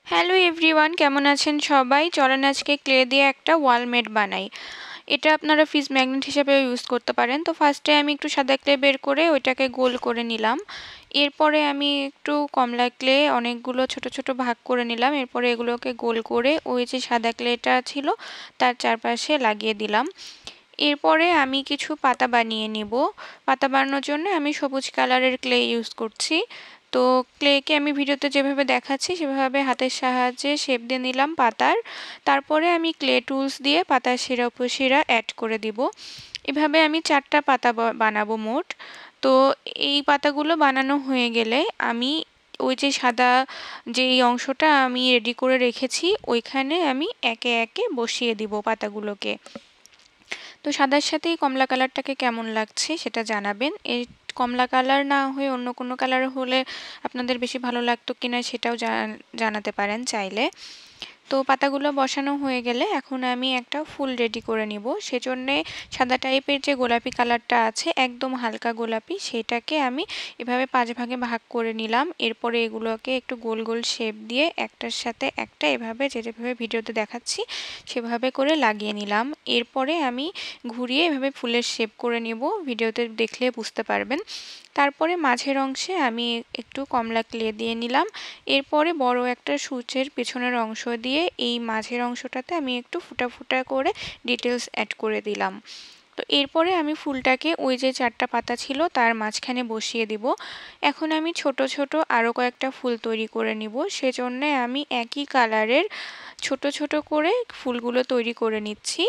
Hello everyone, কেমন আছেন সবাই? চলেন আজকে ক্লে দিয়ে একটা ওয়ালমেট বানাই। এটা আপনারা ফ্রিজ ম্যাগনেট হিসেবেও ইউজ করতে পারেন। তো ফার্স্টে আমি একটু সাদা ক্লে বের করে ওইটাকে গোল করে নিলাম। এরপরে আমি একটু কমলা ক্লে অনেকগুলো ছোট ছোট ভাগ করে নিলাম। এরপরে এগুলোকে গোল করে ওই যে সাদা ক্লেটা ছিল তার চারপাশে লাগিয়ে দিলাম। এরপরে আমি কিছু পাতা বানিয়ে নিব। পাতা বানানোর জন্য আমি সবুজ কালারের ক্লে ইউজ করছি। তো ক্লেকে আমি ভিডিওতে যেভাবে দেখাচ্ছি সেভাবে হাতের সাহায্যে শেপ দিয়ে নিলাম পাতার। তারপরে আমি ক্লে টুলস দিয়ে পাতার শিরা উপশিরা অ্যাড করে দিব। এভাবে আমি 4টা পাতা বানাবো মোট। তো এই পাতাগুলো বানানো হয়ে গেলে আমি ওই যে সাদা যেই অংশটা আমি রেডি করে রেখেছি ওইখানে আমি একে একে বসিয়ে দিব পাতাগুলোকে। তো সাদার সাথে এই কমলা কালারটাকে কেমন লাগছে সেটা জানাবেন। এই কমলা কালার না হয়ে অন্য কোনো কালার হলে আপনাদের বেশি ভালো লাগতো কিনা সেটাও জানাতে পারেন চাইলে। তো পাতাগুলো বসানো হয়ে গেলে এখন আমি একটা ফুল রেডি করে নিব। সেজন্যে সাদা টাইপের যে গোলাপি কালারটা আছে একদম হালকা গোলাপি, সেটাকে আমি এভাবে 5 ভাগে ভাগ করে নিলাম। এরপরে এগুলোকে একটু গোল গোল শেপ দিয়ে একটার সাথে একটা এভাবে যেভাবে ভিডিওতে দেখাচ্ছি সেভাবে করে লাগিয়ে নিলাম। এরপরে আমি ঘুরিয়ে এভাবে ফুলের শেপ করে নেব, ভিডিওতে দেখলে বুঝতে পারবেন। তারপরে মাঝের অংশে আমি একটু কমলা ক্লে দিয়ে নিলাম। এরপরে বড় একটা সূচের পেছনের অংশ দিয়ে এই মাঝের অংশটাতে আমি একটু ফুটা ফুটা করে ডিটেলস অ্যাড করে দিলাম। তো এরপরে আমি ফুলটাকে ওই যে 4টা পাতা ছিল তার মাঝখানে বসিয়ে দিব। এখন আমি ছোট ছোট আরও কয়েকটা ফুল তৈরি করে নিব। সেজন্যে আমি একই কালারের ছোট ছোট করে ফুলগুলো তৈরি করে নিচ্ছি।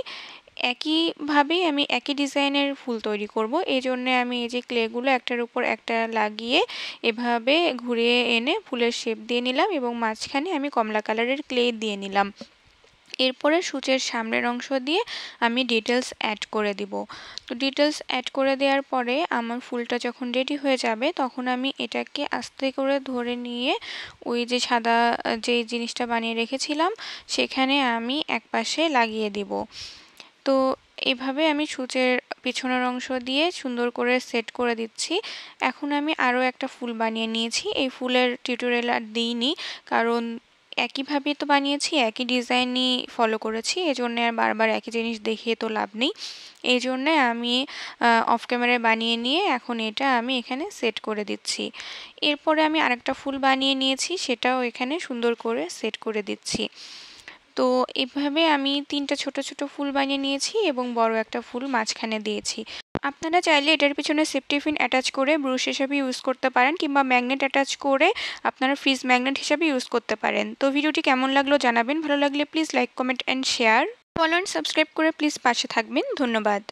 একইভাবেই আমি একই ডিজাইনের ফুল তৈরি করব। এই জন্যে আমি এই যে ক্লেগুলো একটার উপর একটা লাগিয়ে এভাবে ঘুরিয়ে এনে ফুলের শেপ দিয়ে নিলাম এবং মাঝখানে আমি কমলা কালারের ক্লে দিয়ে নিলাম। এরপরে সূচের সামনের অংশ দিয়ে আমি ডিটেলস অ্যাড করে দিব। তো ডিটেলস অ্যাড করে দেওয়ার পরে আমার ফুলটা যখন রেডি হয়ে যাবে তখন আমি এটাকে আস্তে করে ধরে নিয়ে ওই যে সাদা যে জিনিসটা বানিয়ে রেখেছিলাম সেখানে আমি একপাশে লাগিয়ে দিব। তো এভাবে আমি সূচের পিছনের অংশ দিয়ে সুন্দর করে সেট করে দিচ্ছি। এখন আমি আরও একটা ফুল বানিয়ে নিয়েছি। এই ফুলের টিউটোরিয়াল আর দিইনি, কারণ একইভাবে তো বানিয়েছি, একই ডিজাইনই ফলো করেছি, এজন্য আর বারবার একই জিনিস দেখিয়ে তো লাভ নেই। এই জন্যে আমি অফ ক্যামেরায় বানিয়ে নিয়ে এখন এটা আমি এখানে সেট করে দিচ্ছি। এরপরে আমি আরেকটা ফুল বানিয়ে নিয়েছি, সেটাও এখানে সুন্দর করে সেট করে দিচ্ছি। তো এভাবে আমি 3টা ছোট ছোট ফুল বানিয়ে নিয়েছি এবং বড় একটা ফুল মাঝখানে দিয়েছি। আপনারা চাইলে এটার পিছনে সেফটি পিন অ্যাটাচ করে ব্রুশ হিসেবে ইউজ করতে পারেন, কিংবা ম্যাগনেট অ্যাটাচ করে আপনারা ফ্রিজ ম্যাগনেট হিসেবে ইউজ করতে পারেন। তো ভিডিওটি কেমন লাগলো জানাবেন। ভালো লাগলে please like, comment and share. Follow and subscribe করে প্লিজ পাশে থাকবেন। ধন্যবাদ।